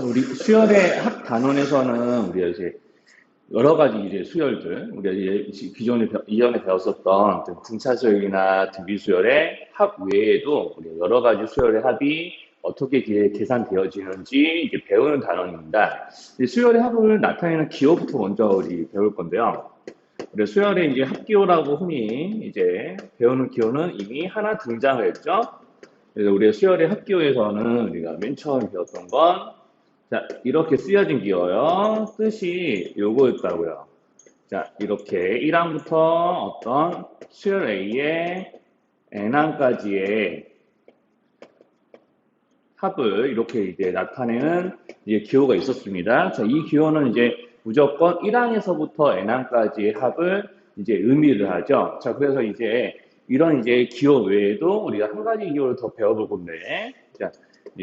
우리 수열의 합 단원에서는 우리가 이제 여러 가지 이제 수열들, 우리가 이제 기존에 이전에 배웠었던 등차 수열이나 등비 수열의 합 외에도 우리가 여러 가지 수열의 합이 어떻게 계산되어지는지 이제 배우는 단원입니다. 이 수열의 합을 나타내는 기호부터 먼저 우리 배울 건데요. 우리 수열의 이제 합기호라고 흔히 이제 배우는 기호는 이미 하나 등장을 했죠. 그래서 우리의 수열의 합기호에서는 우리가 맨 처음 배웠던 건 자, 이렇게 쓰여진 기호요. 뜻이 요거였다고요. 자, 이렇게 1항부터 어떤 수열 A의 N항까지의 합을 이렇게 이제 나타내는 이제 기호가 있었습니다. 자, 이 기호는 이제 무조건 1항에서부터 N항까지의 합을 이제 의미를 하죠. 자, 그래서 이제 이런 이제 기호 외에도 우리가 한 가지 기호를 더 배워볼 건데, 자,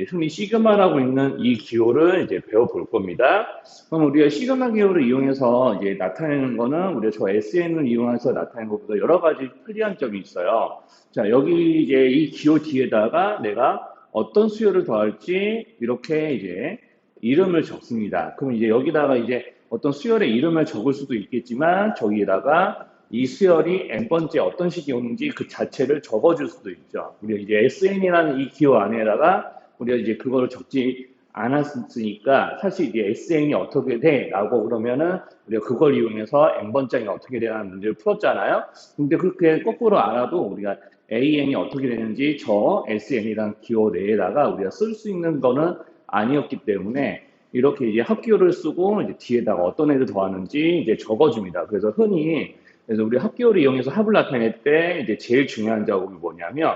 흔히 시그마라고 있는 이 기호를 이제 배워볼 겁니다. 그럼 우리가 시그마 기호를 이용해서 이제 나타내는 거는 우리가 저 SN을 이용해서 나타내는 것보다 여러 가지 편리한 점이 있어요. 자, 여기 이제 이 기호 뒤에다가 내가 어떤 수열을 더할지 이렇게 이제 이름을 적습니다. 그럼 이제 여기다가 이제 어떤 수열의 이름을 적을 수도 있겠지만 저기에다가 이 수열이 n번째 어떤 식이 오는지 그 자체를 적어줄 수도 있죠. 우리가 이제 SN이라는 이 기호 안에다가 우리가 이제 그걸 적지 않았으니까 사실 이제 SN이 어떻게 돼? 라고 그러면은 우리가 그걸 이용해서 n번장이 어떻게 되라는 문제를 풀었잖아요. 근데 그렇게 거꾸로 알아도 우리가 AN이 어떻게 되는지 저 SN이라는 기호 내에다가 우리가 쓸 수 있는 거는 아니었기 때문에 이렇게 이제 합기호를 쓰고 이제 뒤에다가 어떤 애를 더하는지 이제 적어줍니다. 그래서 흔히 그래서 우리 합기호를 이용해서 합을 나타낼 때 이제 제일 중요한 작업이 뭐냐면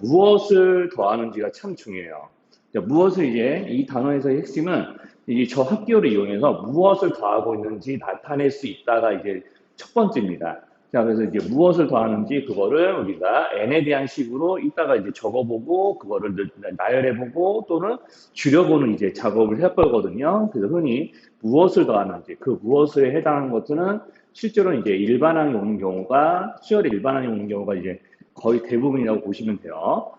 무엇을 더하는지가 참 중요해요. 무엇을 이제 이 단어에서의 핵심은 이 저 합기호를 이용해서 무엇을 더하고 있는지 나타낼 수 있다가 이제 첫 번째입니다. 자, 그래서 이제 무엇을 더하는지 그거를 우리가 n에 대한 식으로 이따가 이제 적어보고 그거를 나열해보고 또는 줄여보는 이제 작업을 해보거든요. 그래서 흔히 무엇을 더하는지 그 무엇에 해당하는 것들은 실제로 이제 일반항이 오는 경우가 수열의 일반항이 오는 경우가 이제 거의 대부분이라고 보시면 돼요.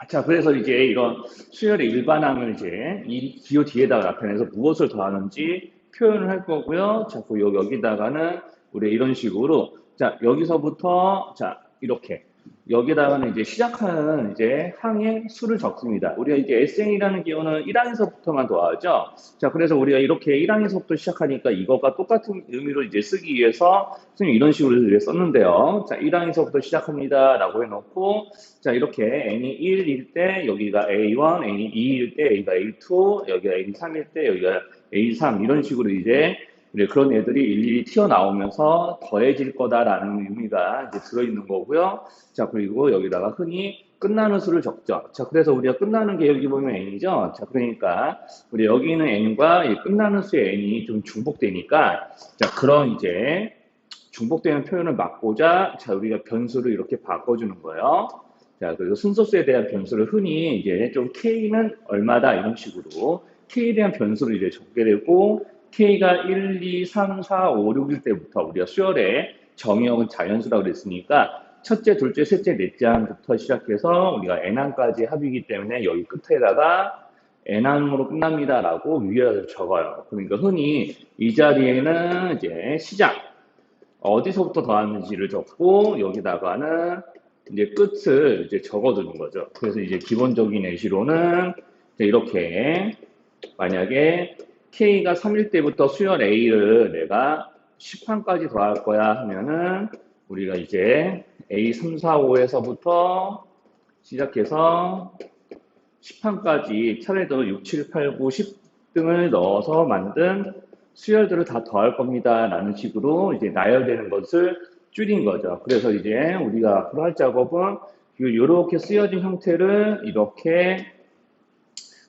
자, 그래서 이제 이런 수열의 일반항을 이제 이 기호 뒤에다가 나타내서 무엇을 더하는지 표현을 할 거고요. 자, 그 여기다가는 우리 이런 식으로 자, 여기서부터 자, 이렇게 여기다가는 이제 시작하는 이제 항의 수를 적습니다. 우리가 이제 SN이라는 기호는 1항에서부터만 더하죠. 자, 그래서 우리가 이렇게 1항에서부터 시작하니까 이거가 똑같은 의미로 이제 쓰기 위해서 선생님 이런 식으로 썼는데요. 자, 1항에서부터 시작합니다. 라고 해놓고 자, 이렇게 n이 1일 때 여기가 A1, n이 2일 때 여기가 A2, 여기가 A3일 때 여기가 A3 이런 식으로 이제 그런 애들이 일일이 튀어나오면서 더해질 거다라는 의미가 이제 들어있는 거고요. 자, 그리고 여기다가 흔히 끝나는 수를 적죠. 자, 그래서 우리가 끝나는 게 여기 보면 n이죠. 자, 그러니까 우리 여기 있는 n과 이 끝나는 수의 n이 좀 중복되니까 자, 그런 이제 중복되는 표현을 막고자 자, 우리가 변수를 이렇게 바꿔주는 거예요. 자, 그리고 순서수에 대한 변수를 흔히 이제 좀 K는 얼마다 이런 식으로 K에 대한 변수를 이제 적게 되고 K가 1, 2, 3, 4, 5, 6일 때부터 우리가 수열의 정의역은 자연수라고 그랬으니까 첫째, 둘째, 셋째, 넷째 항부터 시작해서 우리가 n항까지 합이기 때문에 여기 끝에다가 n항으로 끝납니다라고 위에다 적어요. 그러니까 흔히 이 자리에는 이제 시작 어디서부터 더하는지를 적고 여기다가는 이제 끝을 이제 적어두는 거죠. 그래서 이제 기본적인 예시로는 이렇게 만약에 K가 3일 때부터 수열 A를 내가 10항까지 더할 거야 하면은 우리가 이제 A 3, 4, 5에서부터 시작해서 10항까지 차례대로 6, 7, 8, 9, 10등을 넣어서 만든 수열들을 다 더할 겁니다. 라는 식으로 이제 나열되는 것을 줄인 거죠. 그래서 이제 우리가 앞으로 할 작업은 이렇게 쓰여진 형태를 이렇게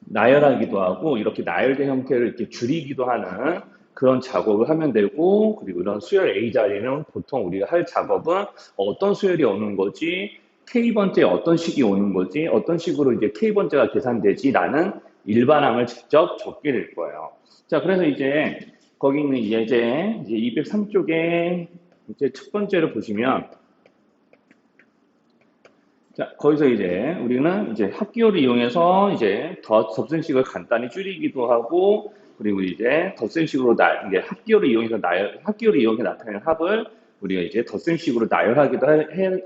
나열하기도 하고 이렇게 나열된 형태를 이렇게 줄이기도 하는 그런 작업을 하면 되고 그리고 이런 수열 A 자리는 보통 우리가 할 작업은 어떤 수열이 오는 거지 K번째 어떤 식이 오는 거지 어떤 식으로 이제 K번째가 계산되지라는 일반항을 직접 적게 될 거예요. 자, 그래서 이제 거기 있는 이제 203쪽에 이제 첫 번째로 보시면 자, 거기서 이제 우리는 이제 합기호를 이용해서 이제 덧셈식을 간단히 줄이기도 하고, 그리고 이제 덧셈식으로 이게 합기호를 이용해서 합기호를 이용해 나타내는 합을 우리가 이제 덧셈식으로 나열하기도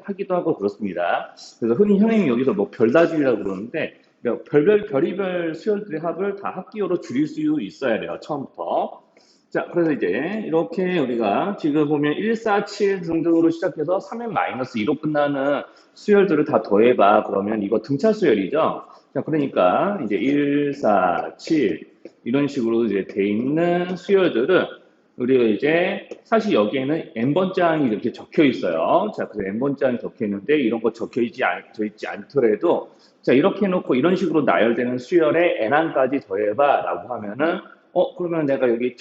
하기도 하고 그렇습니다. 그래서 흔히 선생님이 여기서 뭐 별다줄이라고 그러는데, 그러니까 별의별 수열들의 합을 다 합기호로 줄일 수 있어야 돼요, 처음부터. 자, 그래서 이제 이렇게 우리가 지금 보면 1, 4, 7 등등으로 시작해서 3n-2로 끝나는 수열들을 다 더해봐. 그러면 이거 등차 수열이죠. 자, 그러니까 이제 1, 4, 7 이런 식으로 이제 돼 있는 수열들은 우리가 이제 사실 여기에는 n번장이 이렇게 적혀 있어요. 자, 그래서 n번장이 적혀 있는데 이런 거 적혀 있지 않더라도 자, 이렇게 해놓고 이런 식으로 나열되는 수열에 n항까지 더해봐 라고 하면은 그러면 내가 여기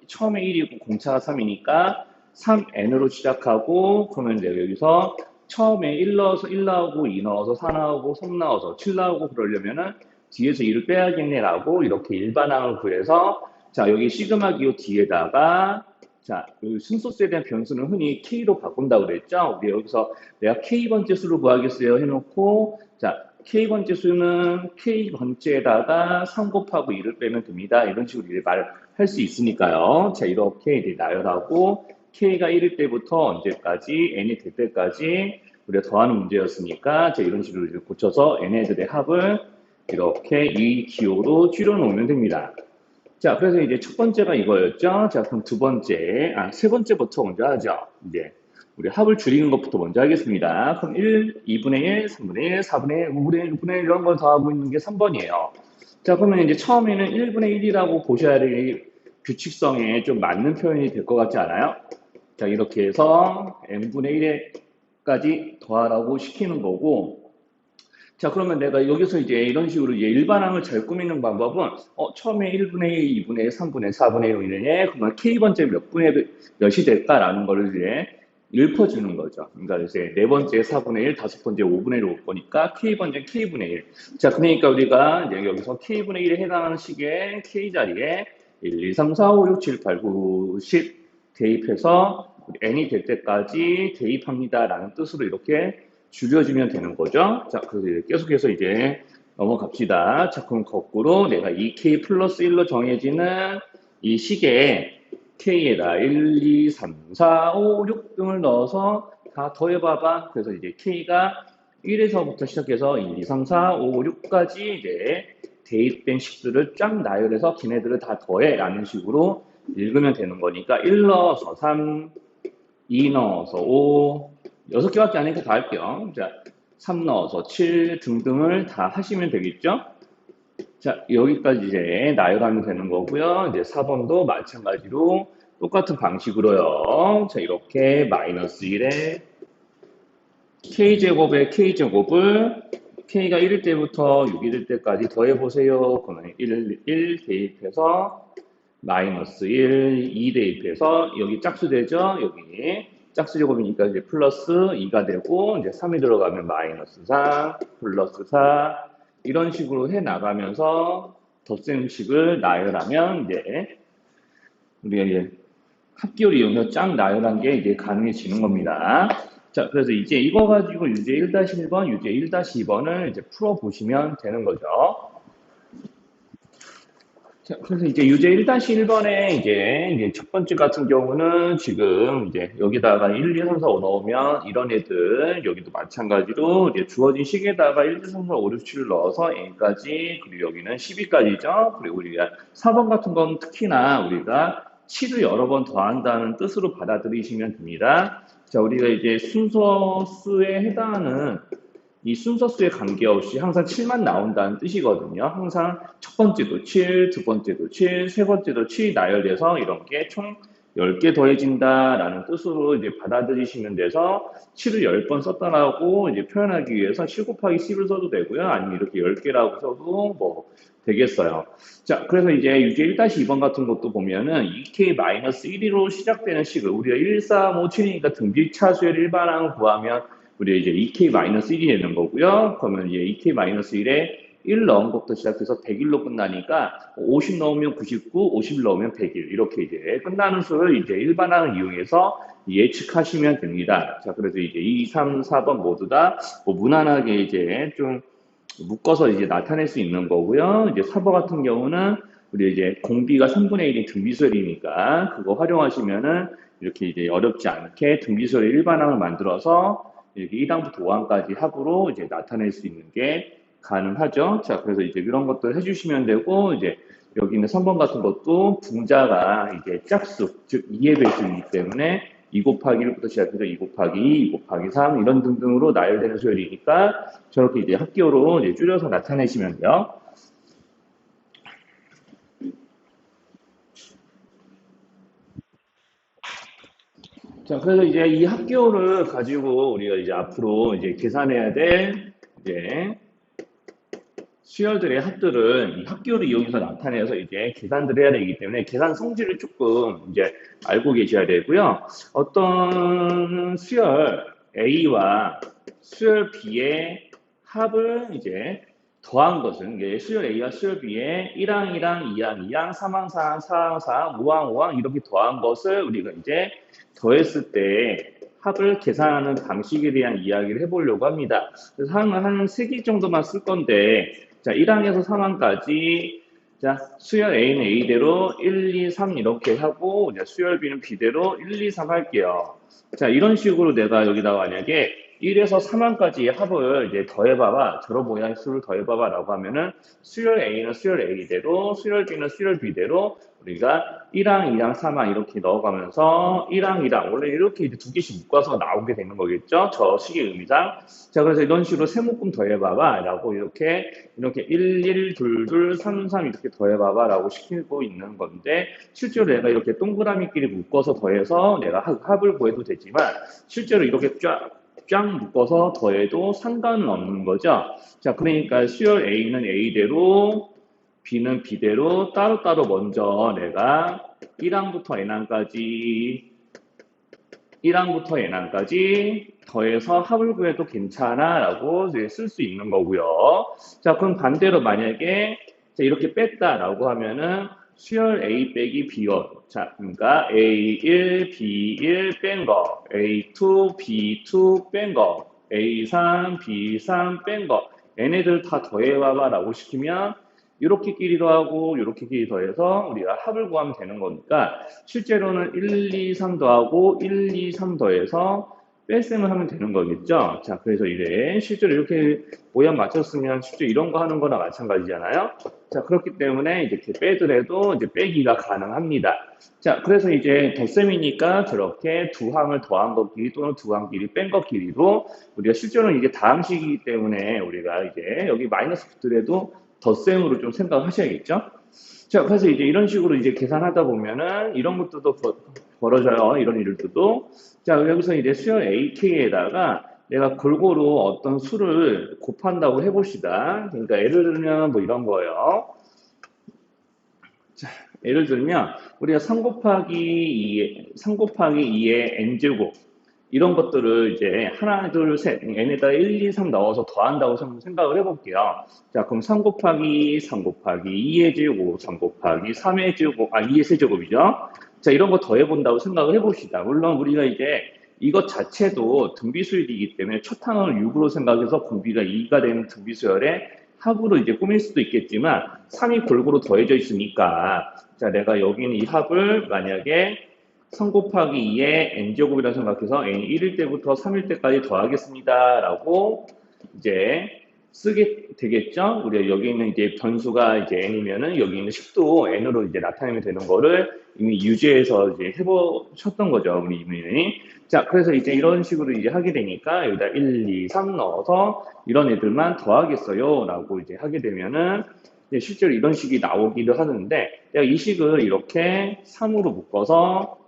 처음에 1이고 공차가 3이니까 3n으로 시작하고 그러면 내가 여기서 처음에 1 넣어서 1 나오고 2 넣어서 4 나오고 3 나와서 7 나오고 그러려면은 뒤에서 2를 빼야겠네라고 이렇게 일반항을 구해서 자 여기 시그마 기호 뒤에다가 자 여기 순서수에 대한 변수는 흔히 k로 바꾼다고 그랬죠. 우리 여기서 내가 k번째 수를 구하겠어요 해놓고 자 k번째 수는 k번째에다가 3 곱하고 2를 빼면 됩니다. 이런 식으로 말할 수 있으니까요. 자 이렇게 이제 나열하고 k가 1일 때부터 언제까지 n이 될 때까지 우리가 더하는 문제였으니까 자 이런 식으로 이제 고쳐서 n애들의 합을 이렇게 이 기호로 줄여놓으면 됩니다. 자 그래서 이제 첫 번째가 이거였죠. 자 그럼 세 번째부터 먼저 하죠. 이제 우리 합을 줄이는 것부터 먼저 하겠습니다. 그럼 1, 2분의 1, 3분의 1, 4분의 1, 5분의 1, 6분의 1 이런 걸 더하고 있는 게 3번이에요. 자 그러면 이제 처음에는 1분의 1이라고 보셔야 될 규칙성에 좀 맞는 표현이 될 것 같지 않아요? 자 이렇게 해서 n분의 1에까지 더하라고 시키는 거고 자 그러면 내가 여기서 이제 이런 식으로 이제 일반항을 잘 꾸미는 방법은 처음에 1분의 1, 2분의 1, 3분의 4분의 1로 인해 그러면 k번째 몇이 될까라는 거를 이제 읊어주는 거죠. 그러니까 이제 네 번째 4분의 1, 다섯 번째 5분의 1 올 거니까 k번째 k분의 1. 자 그러니까 우리가 이제 여기서 k분의 1에 해당하는 식의 k 자리에 1, 2, 3, 4, 5, 6, 7, 8, 9, 10 대입해서 n이 될 때까지 대입합니다라는 뜻으로 이렇게 줄여주면 되는 거죠. 자, 그래서 계속해서 이제 넘어갑시다. 자, 그럼 거꾸로 내가 2k 플러스 1로 정해지는 이 식에 k에다 1, 2, 3, 4, 5, 6 등을 넣어서 다 더해봐봐. 그래서 이제 k가 1에서부터 시작해서 1, 2, 3, 4, 5, 6까지 이제 대입된 식들을 쫙 나열해서 걔네들을 다 더해 라는 식으로 읽으면 되는 거니까 1 넣어서 3, 2 넣어서 5, 6개밖에 안 하니까 다 할게요. 자, 3 넣어서 7 등등을 다 하시면 되겠죠? 자, 여기까지 이제 나열하면 되는 거고요. 이제 4번도 마찬가지로 똑같은 방식으로요. 자, 이렇게 마이너스 1에 k제곱에 k제곱을 k가 1일 때부터 6일 일 때까지 더해보세요. 그러면 1 대입해서 마이너스 1, 2 대입해서 여기 짝수 되죠? 여기 짝수 제곱이니까 이제 플러스 2가 되고 이제 3이 들어가면 마이너스 3, 플러스 4 이런 식으로 해 나가면서 덧셈식을 나열하면 이제 우리가 이제 합기호를 이용해서 쫙 나열한 게 이제 가능해지는 겁니다. 자, 그래서 이제 이거 가지고 유제 1-1번, 유제 1-2번을 이제 풀어보시면 되는 거죠. 자, 그래서 이제 유제 1-1번에 이제 첫 번째 같은 경우는 지금 이제 여기다가 1, 2, 3, 4, 5 넣으면 이런 애들 여기도 마찬가지로 이제 주어진 식에다가 1, 2, 3, 4, 5, 6, 7을 넣어서 n까지 그리고 여기는 12까지죠. 그리고 우리가 4번 같은 건 특히나 우리가 7을 여러 번 더한다는 뜻으로 받아들이시면 됩니다. 자, 우리가 이제 순서수에 해당하는 이 순서수에 관계없이 항상 7만 나온다는 뜻이거든요. 항상 첫 번째도 7, 두 번째도 7, 세 번째도 7이 나열돼서 이런 게 총 10개 더해진다라는 뜻으로 이제 받아들이시면 돼서 7을 10번 썼다라고 이제 표현하기 위해서 7 곱하기 10을 써도 되고요. 아니면 이렇게 10개라고 써도 뭐 되겠어요. 자, 그래서 이제 유제 1-2번 같은 것도 보면은 2k-1로 시작되는 식을 우리가 1, 3, 5, 7이니까 등비차수열 일반항을 구하면 우리가 이제 2k-1이 되는 거고요. 그러면 이제 2k-1에 1 넣은 것부터 시작해서 100일로 끝나니까 50 넣으면 99, 50 넣으면 100일 이렇게 이제 끝나는 수를 이제 일반항을 이용해서 예측하시면 됩니다. 자, 그래서 이제 2, 3, 4번 모두 다 뭐 무난하게 이제 좀 묶어서 이제 나타낼 수 있는 거고요. 이제 4번 같은 경우는 우리 이제 공비가 3분의 1인 등비수열이니까 그거 활용하시면은 이렇게 이제 어렵지 않게 등비수열의 일반항을 만들어서 이렇게 1항부터 5항까지 합으로 이제 나타낼 수 있는 게 가능하죠. 자, 그래서 이제 이런 것들 해주시면 되고, 이제 여기 있는 3번 같은 것도 분자가 이제 짝수, 즉 2의 배수이기 때문에 2 곱하기 1부터 시작해서 2 곱하기 2, 2 곱하기 3 이런 등등으로 나열되는 수열이니까 저렇게 이제 합기호로 이제 줄여서 나타내시면 돼요. 자, 그래서 이제 이 합기호를 가지고 우리가 이제 앞으로 이제 계산해야 될 이제 수열들의 합들은 이 합기호를 이용해서 나타내서 이제 계산들을 해야 되기 때문에 계산 성질을 조금 이제 알고 계셔야 되고요. 어떤 수열 A와 수열 B의 합을 이제 더한 것은 이게 수열 A와 수열 B의 1항, 1항, 2항, 2항, 3항, 4항, 4항, 4항, 5항, 5항 이렇게 더한 것을 우리가 이제 더했을 때 합을 계산하는 방식에 대한 이야기를 해보려고 합니다. 그래서 한 3개 정도만 쓸 건데, 자, 1항에서 3항까지, 자, 수열 A는 A대로 1, 2, 3 이렇게 하고, 이제 수열 B는 B대로 1, 2, 3 할게요. 자, 이런 식으로 내가 여기다 만약에 1에서 3항까지의 합을 이제 더해봐봐, 저런 모양의 수를 더해봐봐 라고 하면은 수열 A는 수열 A대로, 수열 B는 수열 B대로 우리가 1항, 2항, 3항 이렇게 넣어가면서 1항, 2항 원래 이렇게 이제 두 개씩 묶어서 나오게 되는 거겠죠? 저 식의 의미상. 자, 그래서 이런 식으로 세묶음 더해봐봐 라고 이렇게 1, 1, 2, 2, 3, 3 이렇게 더해봐봐 라고 시키고 있는 건데 실제로 내가 이렇게 동그라미끼리 묶어서 더해서 내가 합을 구해도 되지만 실제로 이렇게 쫙 묶어서 더해도 상관은 없는 거죠. 자, 그러니까 수열 A는 A대로 B는 B대로 따로따로 먼저 내가 1항부터 N항까지 더해서 합을 구해도 괜찮아 라고 쓸 수 있는 거고요. 자, 그럼 반대로 만약에 이렇게 뺐다라고 하면은 수열 A 빼기 B1. 자, 그러니까 A1, B1 뺀 거, A2, B2 뺀 거, A3, B3 뺀 거. 얘네들 다 더해봐봐 라고 시키면 이렇게끼리도 하고 이렇게끼리 더해서 우리가 합을 구하면 되는 거니까 실제로는 1, 2, 3 더하고 1, 2, 3 더해서 뺄셈을 하면 되는 거겠죠. 자, 그래서 이래 실제로 이렇게 모양 맞췄으면 실제 이런 거 하는 거나 마찬가지잖아요. 자, 그렇기 때문에 이렇게 빼더라도 이제 빼기가 가능합니다. 자, 그래서 이제 덧셈이니까 저렇게 두 항을 더한 것끼리 또는 두 항끼리 뺀 것끼리로 우리가 실제로는 이게 다항식이기 때문에 우리가 이제 여기 마이너스 붙더라도 덧셈으로 좀 생각하셔야겠죠. 자, 그래서 이제 이런 식으로 이제 계산하다 보면은 이런 것들도 벌어져요. 이런 일들도. 자, 여기서 이제 수열 AK에다가 내가 골고루 어떤 수를 곱한다고 해봅시다. 그러니까 예를 들면 뭐 이런 거예요. 자, 예를 들면 우리가 3 곱하기 2의 n제곱 이런 것들을 이제 하나, 둘, 셋 n에다 1, 2, 3 넣어서 더한다고 생각을 해볼게요. 자, 그럼 3 곱하기 2의 제곱, 3 곱하기 3의 제곱, 2의 세제곱이죠. 자, 이런 거 더해본다고 생각을 해봅시다. 물론 우리가 이제 이것 자체도 등비수열이기 때문에 첫 항을 6으로 생각해서 공비가 2가 되는 등비수열의 합으로 이제 꾸밀 수도 있겠지만 3이 골고루 더해져 있으니까 자, 내가 여기는 이 합을 만약에 3 곱하기 2의 n제곱이라고 생각해서 n이 1일 때부터 3일 때까지 더하겠습니다. 라고 이제 쓰게 되겠죠? 우리가 여기 있는 이제 변수가 이제 n이면은 여기 있는 10도 n으로 이제 나타내면 되는 거를 이미 유제해서 이제 해보셨던 거죠. 우리 이민이. 자, 그래서 이제 이런 식으로 이제 하게 되니까 여기다 1, 2, 3 넣어서 이런 애들만 더하겠어요. 라고 이제 하게 되면은 실제로 이런 식이 나오기도 하는데 내가 이 식을 이렇게 3으로 묶어서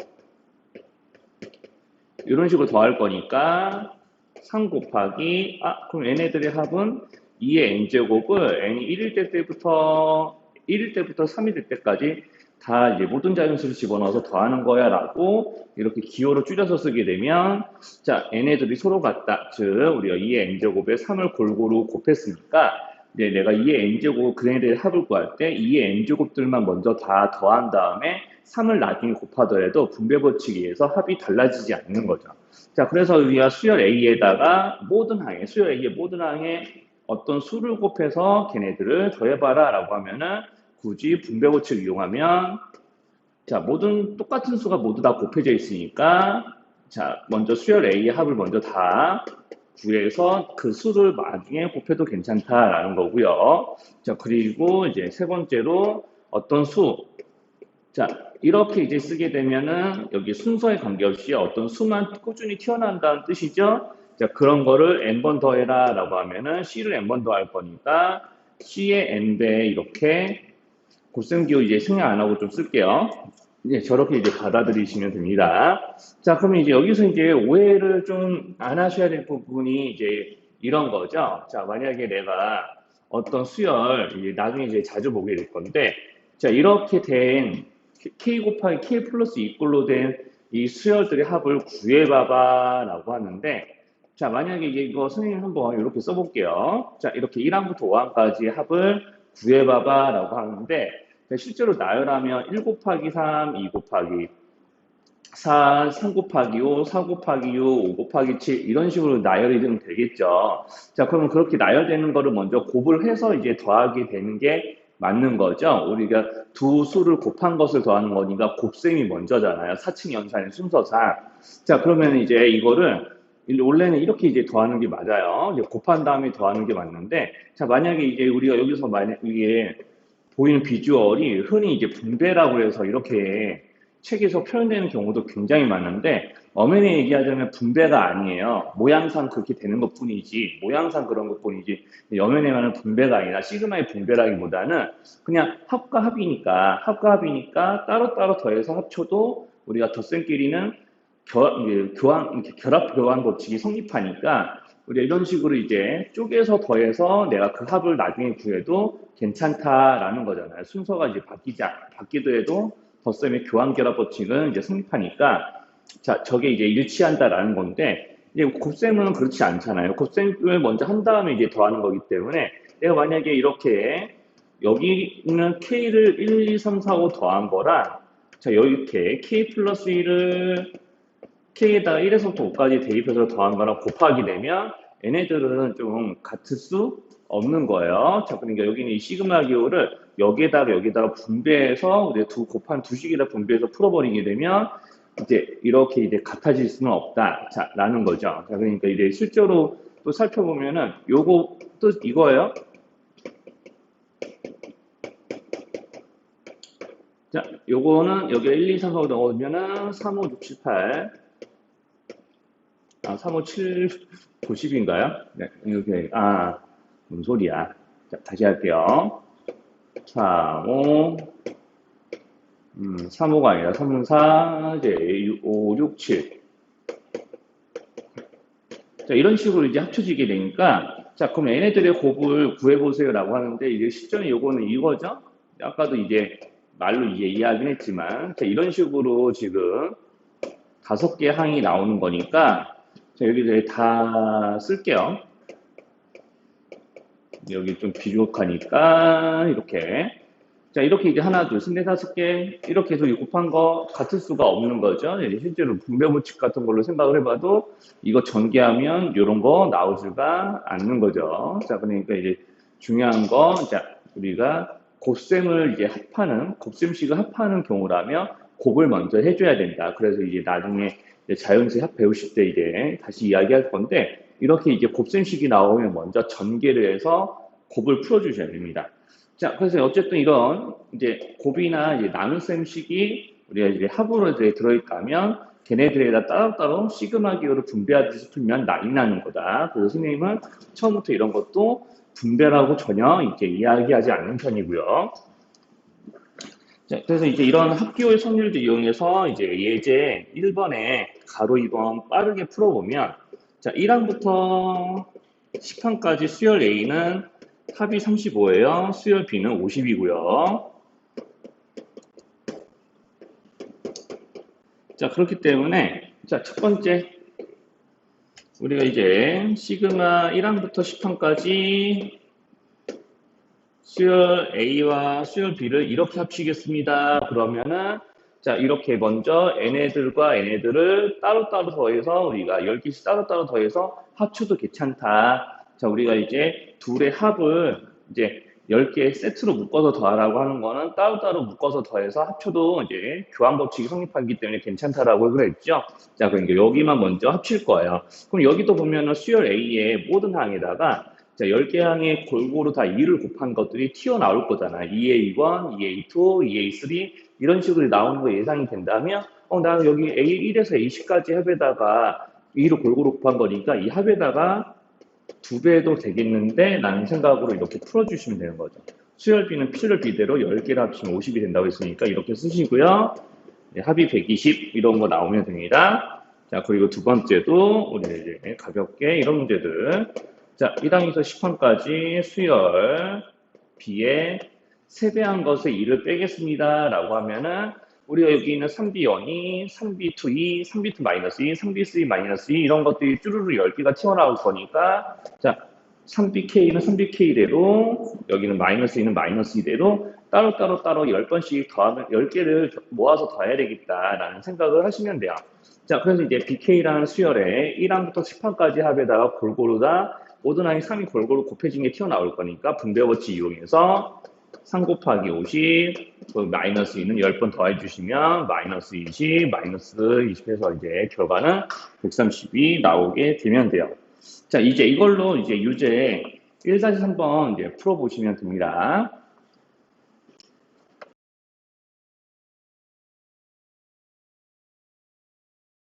이런 식으로 더할 거니까 3 곱하기 그럼 n애들의 합은 2의 n제곱을 n이 1일 때부터 3일 될 때까지 다 이제 모든 자연수를 집어넣어서 더하는 거야 라고 이렇게 기호로 줄여서 쓰게 되면 자, n애들이 서로 같다. 즉 우리가 2의 n제곱에 3을 골고루 곱했으니까 이제 내가 2의 n제곱 그네들의 합을 구할 때 2의 n제곱들만 먼저 다 더한 다음에 3을 나중에 곱하더라도 분배 법칙에 의해서 합이 달라지지 않는 거죠. 자, 그래서 우리가 수열 A에다가 모든 항에, 수열 A의 모든 항에 어떤 수를 곱해서 걔네들을 더해봐라 라고 하면은 굳이 분배 법칙을 이용하면 자, 모든 똑같은 수가 모두 다 곱해져 있으니까 자, 먼저 수열 A의 합을 먼저 다 구해서 그 수를 나중에 곱해도 괜찮다라는 거고요. 자, 그리고 이제 세 번째로 어떤 수. 자, 이렇게 이제 쓰게 되면은 여기 순서에 관계없이 어떤 수만 꾸준히 튀어나온다는 뜻이죠. 자, 그런 거를 n번 더해라 라고 하면은 c를 n번 더할 거니까 c의 n배 이렇게 곱셈 기호 이제 생략 안 하고 좀 쓸게요. 이제 저렇게 이제 받아들이시면 됩니다. 자, 그러면 이제 여기서 이제 오해를 좀 안 하셔야 될 부분이 이제 이런 거죠. 자, 만약에 내가 어떤 수열, 이제 나중에 이제 자주 보게 될 건데, 자, 이렇게 된 K 곱하기 K 플러스 2꼴로 된 이 수열들의 합을 구해봐봐 라고 하는데, 자, 만약에 이거 선생님 한번 이렇게 써볼게요. 자, 이렇게 1항부터 5항까지 합을 구해봐봐 라고 하는데, 실제로 나열하면 1 곱하기 3, 2 곱하기 4, 3 곱하기 5, 4 곱하기 6, 5 곱하기 7 이런 식으로 나열이 좀 되겠죠. 자, 그러면 그렇게 나열되는 거를 먼저 곱을 해서 이제 더하게 되는 게 맞는 거죠. 우리가 두 수를 곱한 것을 더하는 거니까 곱셈이 먼저잖아요. 사칙 연산의 순서상. 자, 그러면 이제 이거를 원래는 이렇게 이제 더하는 게 맞아요. 이제 곱한 다음에 더하는 게 맞는데, 자, 만약에 이제 우리가 여기서 만약 이게 보이는 비주얼이 흔히 이제 분배라고 해서 이렇게 책에서 표현되는 경우도 굉장히 많은데 엄연히 얘기하자면 분배가 아니에요. 모양상 그렇게 되는 것 뿐이지, 모양상 그런 것 뿐이지, 엄연히 말하는 분배가 아니라 시그마의 분배라기보다는 그냥 합과 합이니까 따로따로 더해서 합쳐도 우리가 덧셈끼리는 결합 교환 법칙이 성립하니까 우리가 이런 식으로 이제 쪼개서 더해서 내가 그 합을 나중에 구해도 괜찮다라는 거잖아요. 순서가 이제 바뀌더라도 덧셈의 교환 결합 법칙은 이제 성립하니까 자, 저게 이제 일치한다라는 건데 이제 곱셈은 그렇지 않잖아요. 곱셈을 먼저 한 다음에 이제 더하는 거기 때문에 내가 만약에 이렇게 여기 있는 K를 1, 2, 3, 4, 5 더한 거랑 자, 이렇게 K 플러스 1을 K에다가 1에서부터 5까지 대입해서 더한 거랑 곱하기 되면 얘네들은 좀 같을 수 없는 거예요. 자, 그러니까 여기는 이 시그마 기호를 여기에다가 분배해서 우리가 곱한 두 식에다 분배해서 풀어버리게 되면 이제 이렇게 이제 같아질 수는 없다. 자, 라는 거죠. 자, 그러니까 이제 실제로 또 살펴보면은 요거 뜻 이거예요. 자, 요거는 여기 1, 2, 3, 4, 5 넣으면은 3, 5, 6, 7, 8 3, 5, 7, 9, 10인가요? 네, 이렇게, 뭔 소리야. 자, 다시 할게요. 3, 5, 3, 5가 아니라 3, 4, 이제 5, 6, 7. 자, 이런 식으로 이제 합쳐지게 되니까, 자, 그럼 얘네들의 곱을 구해보세요라고 하는데, 이제 실전에 요거는 이거죠? 아까도 이제 말로 이제 이해하긴 했지만, 자, 이런 식으로 지금 5개 항이 나오는 거니까, 자, 여기 다 쓸게요. 여기 좀 비족하니까, 이렇게. 자, 이렇게 이제 하나, 둘, 셋, 넷, 5개, 이렇게 해서 곱한 거 같을 수가 없는 거죠. 실제로 분배법칙 같은 걸로 생각을 해봐도, 이거 전개하면 이런 거 나오지가 않는 거죠. 자, 그러니까 이제 중요한 거, 자, 우리가 곱셈을 이제 곱셈식을 합하는 경우라면, 곱을 먼저 해줘야 된다. 그래서 이제 나중에 자연수 합 배우실 때 이제 다시 이야기할 건데 이렇게 이제 곱셈식이 나오면 먼저 전개를 해서 곱을 풀어주셔야 됩니다. 자, 그래서 어쨌든 이런 이제 곱이나 이제 나눗셈식이 우리가 이제 합으로 들어있다면 걔네들에다 따로따로 시그마 기호를 분배하듯이 풀면 나이 나는 거다. 그래서 선생님은 처음부터 이런 것도 분배라고 전혀 이제 이야기하지 않는 편이고요. 자, 그래서 이제 이런 합기호의 성률도 이용해서 이제 예제 1번에 가로 2번 빠르게 풀어보면 자, 1항부터 10항까지 수열 A는 합이 35예요. 수열 B는 50이고요. 자, 그렇기 때문에 자, 첫 번째 우리가 이제 시그마 1항부터 10항까지 수열 A와 수열 B를 이렇게 합치겠습니다. 그러면은 자 이렇게 먼저 n애들과 n애들을 따로따로 더해서 우리가 10개씩 따로따로 더해서 합쳐도 괜찮다. 자 우리가 이제 둘의 합을 이제 10개 세트로 묶어서 더하라고 하는 거는 따로따로 묶어서 더해서 합쳐도 이제 교환 법칙이 성립하기 때문에 괜찮다라고 그랬죠. 자 그러니까 여기만 먼저 합칠 거예요. 그럼 여기도 보면은 수열 A의 모든 항에다가 자, 10개 항에 골고루 다 2를 곱한 것들이 튀어나올 거잖아. 2A1, 2A2, 2A3 이런 식으로 나오는 거 예상이 된다면 나 여기 A1에서 A10까지 합에다가 2를 골고루 곱한 거니까 이 합에다가 2배도 되겠는데 라는 생각으로 이렇게 풀어주시면 되는 거죠. 수열 B는 수열 B대로 10개를 합치면 50이 된다고 했으니까 이렇게 쓰시고요. 네, 합이 120 이런 거 나오면 됩니다. 자, 그리고 두 번째도 우리 이제 가볍게 이런 문제들. 자, 1항에서 10항까지 수열 B에 세배한 것의 2를 빼겠습니다. 라고 하면은 우리가 여기 있는 3B1이, 3B2이, 3B2 마이너스 2, 3B3 마이너스 2 이런 것들이 쭈루루 10개가 튀어나올 거니까 자, 3BK는 3BK대로 여기는 마이너스 2는 마이너스 2대로 따로 10번씩 더하면 10개를 모아서 더해야 되겠다라는 생각을 하시면 돼요. 자, 그래서 이제 BK라는 수열에 1항부터 10항까지 합에다가 골고루 다 모든 항이 3이 골고루 곱해진 게 튀어나올 거니까 분배 법칙 이용해서 3 곱하기 50, 마이너스 2는 10번 더해주시면 마이너스 20, 마이너스 20 해서 이제 결과는 132 나오게 되면 돼요. 자, 이제 이걸로 이제 유제 1-3번 이제 풀어보시면 됩니다.